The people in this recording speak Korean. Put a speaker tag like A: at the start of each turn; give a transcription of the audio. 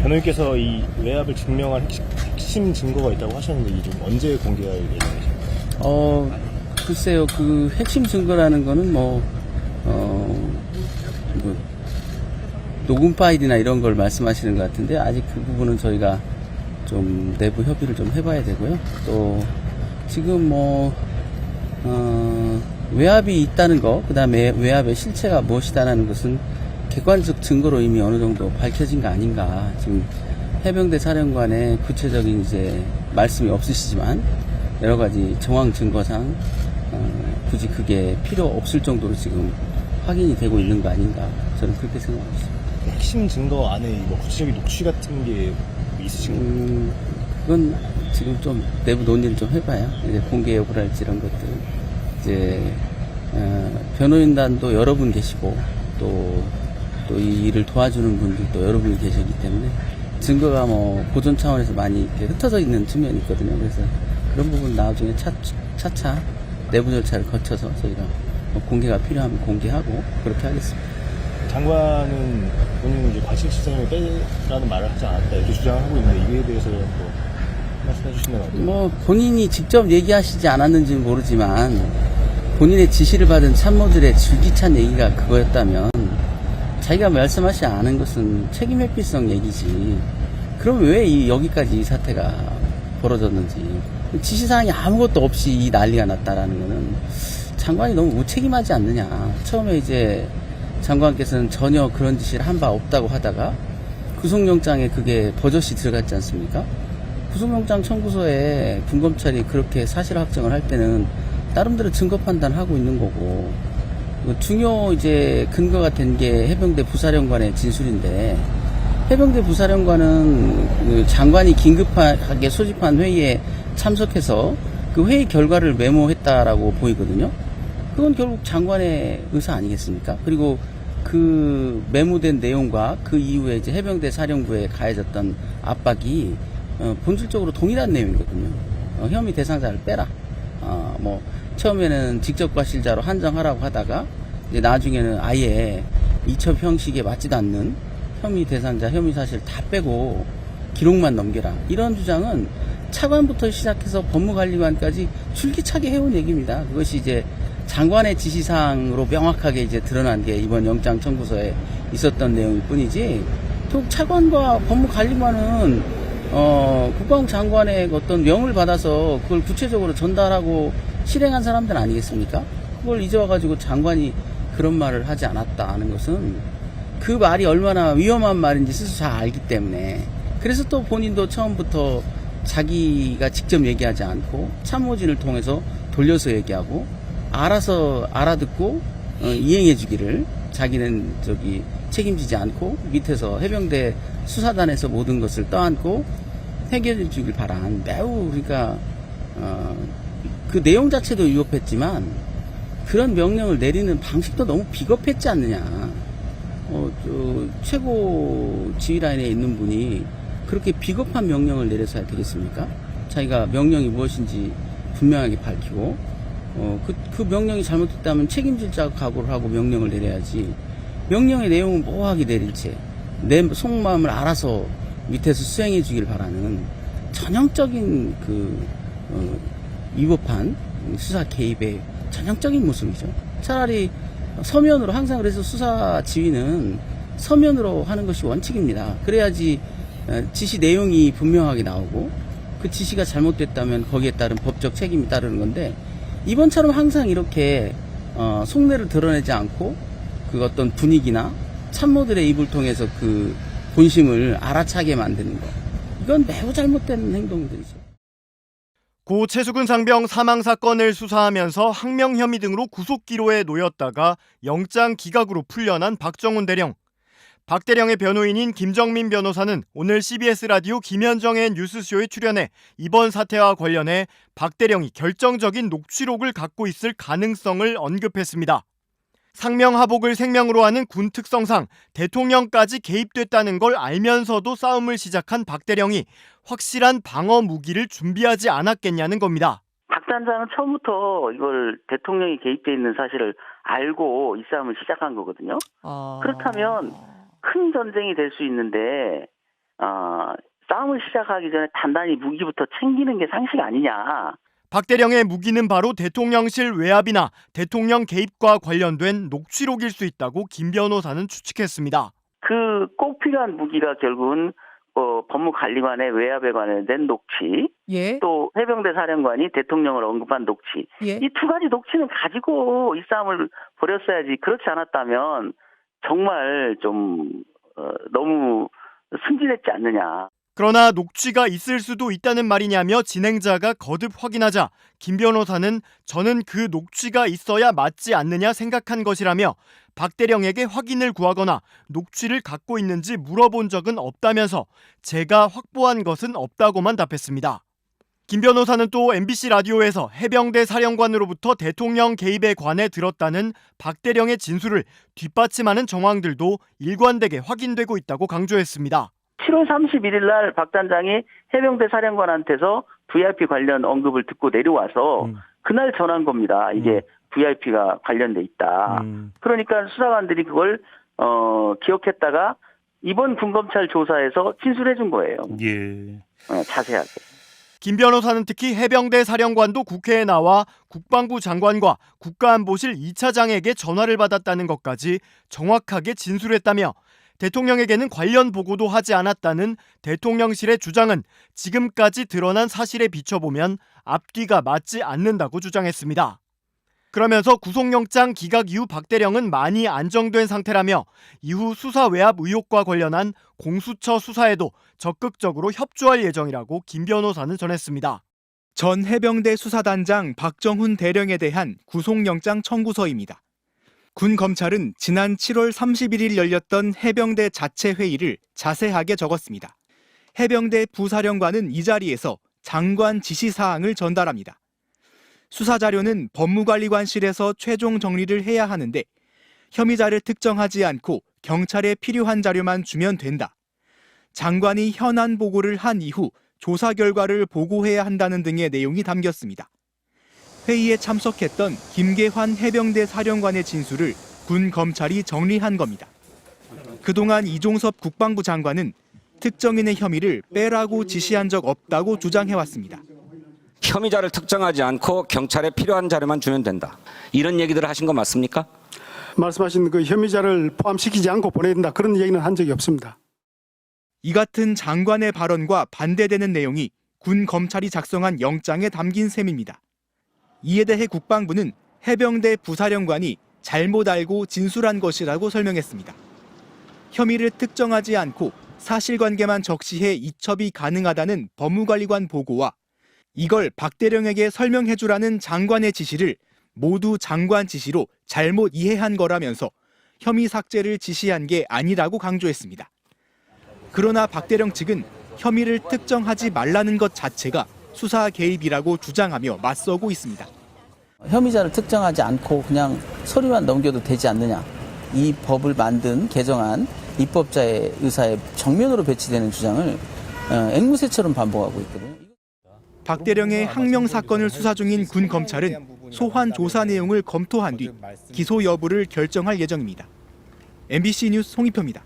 A: 변호인께서 이 외압을 증명한 핵심 증거가 있다고 하셨는데 이게 좀 언제 공개할 예정이신가요?
B: 글쎄요, 그 핵심 증거라는 거는 뭐 녹음 파일이나 이런 걸 말씀하시는 것 같은데, 아직 그 부분은 저희가 좀 내부 협의를 좀 해봐야 되고요. 또 지금 외압이 있다는 거, 그 다음에 외압의 실체가 무엇이다라는 것은 객관적 증거로 이미 어느 정도 밝혀진 거 아닌가. 지금 해병대 사령관의 구체적인 이제 말씀이 없으시지만 여러 가지 정황 증거상 굳이 그게 필요 없을 정도로 지금 확인이 되고 있는 거 아닌가. 저는 그렇게 생각하고 있습니다.
A: 핵심 증거 안에 뭐 구체적인 녹취 같은 게 있으신가요?
B: 그건 지금 좀 내부 논의를 좀 해봐야 이제 공개 여부를 할지 이런 것들. 이제 변호인단도 여러분 계시고 또 이 일을 도와주는 분들도 여러분이 계시기 때문에 증거가 뭐 보존 차원에서 많이 이렇게 흩어져 있는 측면이 있거든요. 그래서 그런 부분 나중에 차차 내부 절차를 거쳐서 저희가 뭐 공개가 필요하면 공개하고 그렇게 하겠습니다.
A: 장관은 본인은 이제 과실 시스템을 빼라는 말을 하지 않았다 이렇게 주장하고 있는데 이에 대해서 뭐 말씀해 주시면 어떨까요?
B: 뭐 본인이 직접 얘기하시지 않았는지는 모르지만 본인의 지시를 받은 참모들의 줄기찬 얘기가 그거였다면 자기가 말씀하지 않은 것은 책임 회피성 얘기지. 그럼 왜 여기까지 이 사태가 벌어졌는지, 지시사항이 아무것도 없이 이 난리가 났다라는 거는 장관이 너무 무책임하지 않느냐. 처음에 이제 장관께서는 전혀 그런 지시를 한 바 없다고 하다가 구속영장에 그게 버젓이 들어갔지 않습니까? 구속영장 청구서에 군검찰이 그렇게 사실 확정을 할 때는 나름대로 증거 판단하고 있는 거고, 중요 이제 근거가 된 게 해병대 부사령관의 진술인데, 해병대 부사령관은 그 장관이 긴급하게 소집한 회의에 참석해서 그 회의 결과를 메모했다라고 보이거든요. 그건 결국 장관의 의사 아니겠습니까? 그리고 그 메모된 내용과 그 이후에 이제 해병대 사령부에 가해졌던 압박이 본질적으로 동일한 내용이거든요. 혐의 대상자를 빼라. 뭐 처음에는 직접 과실자로 한정하라고 하다가 이제 나중에는 아예 이첩 형식에 맞지도 않는 혐의 대상자, 혐의 사실 다 빼고 기록만 넘겨라. 이런 주장은 차관부터 시작해서 법무관리관까지 줄기차게 해온 얘기입니다. 그것이 이제 장관의 지시사항으로 명확하게 이제 드러난 게 이번 영장 청구서에 있었던 내용일 뿐이지, 또 차관과 법무관리관은 국방장관의 어떤 명을 받아서 그걸 구체적으로 전달하고 실행한 사람들 아니겠습니까? 그걸 이제 와가지고 장관이 그런 말을 하지 않았다 하는 것은 그 말이 얼마나 위험한 말인지 스스로 잘 알기 때문에, 그래서 또 본인도 처음부터 자기가 직접 얘기하지 않고 참모진을 통해서 돌려서 얘기하고 알아서 알아듣고 이행해 주기를, 자기는 책임지지 않고 밑에서 해병대 수사단에서 모든 것을 떠안고 해결해 주길 바란, 매우 그러니까 그 내용 자체도 위협했지만 그런 명령을 내리는 방식도 너무 비겁했지 않느냐. 최고 지휘 라인에 있는 분이 그렇게 비겁한 명령을 내려서야 되겠습니까? 자기가 명령이 무엇인지 분명하게 밝히고, 그 명령이 잘못됐다면 책임질 자가 각오를 하고 명령을 내려야지, 명령의 내용은 모호하게 내릴 채 내 속마음을 알아서 밑에서 수행해 주길 바라는 전형적인 위법한 수사 개입의 전형적인 모습이죠. 차라리 서면으로, 항상 그래서 수사 지휘는 서면으로 하는 것이 원칙입니다. 그래야지 지시 내용이 분명하게 나오고 그 지시가 잘못됐다면 거기에 따른 법적 책임이 따르는 건데, 이번처럼 항상 이렇게 속내를 드러내지 않고 그 어떤 분위기나 참모들의 입을 통해서 그 본심을 알아차게 만드는 것, 이건 매우 잘못된 행동들이죠.
C: 고 최수근 상병 사망 사건을 수사하면서 항명 혐의 등으로 구속 기로에 놓였다가 영장 기각으로 풀려난 박정훈 대령. 박 대령의 변호인인 김정민 변호사는 오늘 CBS 라디오 김현정의 뉴스쇼에 출연해 이번 사태와 관련해 박 대령이 결정적인 녹취록을 갖고 있을 가능성을 언급했습니다. 상명하복을 생명으로 하는 군 특성상 대통령까지 개입됐다는 걸 알면서도 싸움을 시작한 박 대령이 확실한 방어 무기를 준비하지 않았겠냐는 겁니다.
D: 박 단장은 처음부터 이걸 대통령이 개입돼 있는 사실을 알고 이 싸움을 시작한 거거든요. 그렇다면 큰 전쟁이 될 수 있는데 수사를 시작하기 전에 단단히 무기부터 챙기는 게 상식 아니냐.
C: 박 대령의 무기는 바로 대통령실 외압이나 대통령 개입과 관련된 녹취록일 수 있다고 김 변호사는 추측했습니다.
D: 그 꼭 필요한 무기가 결국은 법무관리관의 외압에 관련된 녹취,
E: 예.
D: 또 해병대 사령관이 대통령을 언급한 녹취.
E: 예.
D: 이 두 가지 녹취는 가지고 이 싸움을 벌였어야지. 그렇지 않았다면 정말 좀 너무 순진했지 않느냐.
C: 그러나 녹취가 있을 수도 있다는 말이냐며 진행자가 거듭 확인하자 김 변호사는 저는 그 녹취가 있어야 맞지 않느냐 생각한 것이라며 박 대령에게 확인을 구하거나 녹취를 갖고 있는지 물어본 적은 없다면서 제가 확보한 것은 없다고만 답했습니다. 김 변호사는 또 MBC 라디오에서 해병대 사령관으로부터 대통령 개입에 관해 들었다는 박 대령의 진술을 뒷받침하는 정황들도 일관되게 확인되고 있다고 강조했습니다.
D: 7월 31일 날 박 단장이 해병대 사령관한테서 VIP 관련 언급을 듣고 내려와서 그날 전한 겁니다. 이게 VIP가 관련돼 있다. 그러니까 수사관들이 그걸 기억했다가 이번 군검찰 조사에서 진술해 준 거예요.
A: 예.
D: 자세하게.
C: 김 변호사는 특히 해병대 사령관도 국회에 나와 국방부 장관과 국가안보실 2차장에게 전화를 받았다는 것까지 정확하게 진술했다며 대통령에게는 관련 보고도 하지 않았다는 대통령실의 주장은 지금까지 드러난 사실에 비춰보면 앞뒤가 맞지 않는다고 주장했습니다. 그러면서 구속영장 기각 이후 박 대령은 많이 안정된 상태라며 이후 수사 외압 의혹과 관련한 공수처 수사에도 적극적으로 협조할 예정이라고 김 변호사는 전했습니다.
F: 전 해병대 수사단장 박정훈 대령에 대한 구속영장 청구서입니다. 군 검찰은 지난 7월 31일 열렸던 해병대 자체 회의를 자세하게 적었습니다. 해병대 부사령관은 이 자리에서 장관 지시사항을 전달합니다. 수사자료는 법무관리관실에서 최종 정리를 해야 하는데 혐의자를 특정하지 않고 경찰에 필요한 자료만 주면 된다. 장관이 현안 보고를 한 이후 조사 결과를 보고해야 한다는 등의 내용이 담겼습니다. 회의에 참석했던 김계환 해병대 사령관의 진술을 군 검찰이 정리한 겁니다. 그동안 이종섭 국방부 장관은 특정인의 혐의를 빼라고 지시한 적 없다고 주장해왔습니다.
G: 혐의자를 특정하지 않고 경찰에 필요한 자료만 주면 된다. 이런 얘기들을 하신 거 맞습니까?
H: 말씀하신 그 혐의자를 포함시키지 않고 보내야 된다. 그런 얘기는 한 적이 없습니다.
F: 이 같은 장관의 발언과 반대되는 내용이 군 검찰이 작성한 영장에 담긴 셈입니다. 이에 대해 국방부는 해병대 부사령관이 잘못 알고 진술한 것이라고 설명했습니다. 혐의를 특정하지 않고 사실관계만 적시해 이첩이 가능하다는 법무관리관 보고와 이걸 박 대령에게 설명해주라는 장관의 지시를 모두 장관 지시로 잘못 이해한 거라면서 혐의 삭제를 지시한 게 아니라고 강조했습니다. 그러나 박 대령 측은 혐의를 특정하지 말라는 것 자체가 수사 개입이라고 주장하며 맞서고 있습니다.
B: 혐의자를 특정하지 않고 그냥 서류만 넘겨도 되지 않느냐. 이 법을 만든 개정안 입법자의 의사에 정면으로 배치되는 주장을 앵무새처럼 반복하고 있거든요.
F: 박 대령의 항명 사건을 수사 중인 군 검찰은 소환 조사 내용을 검토한 뒤 기소 여부를 결정할 예정입니다. MBC 뉴스 송희표입니다.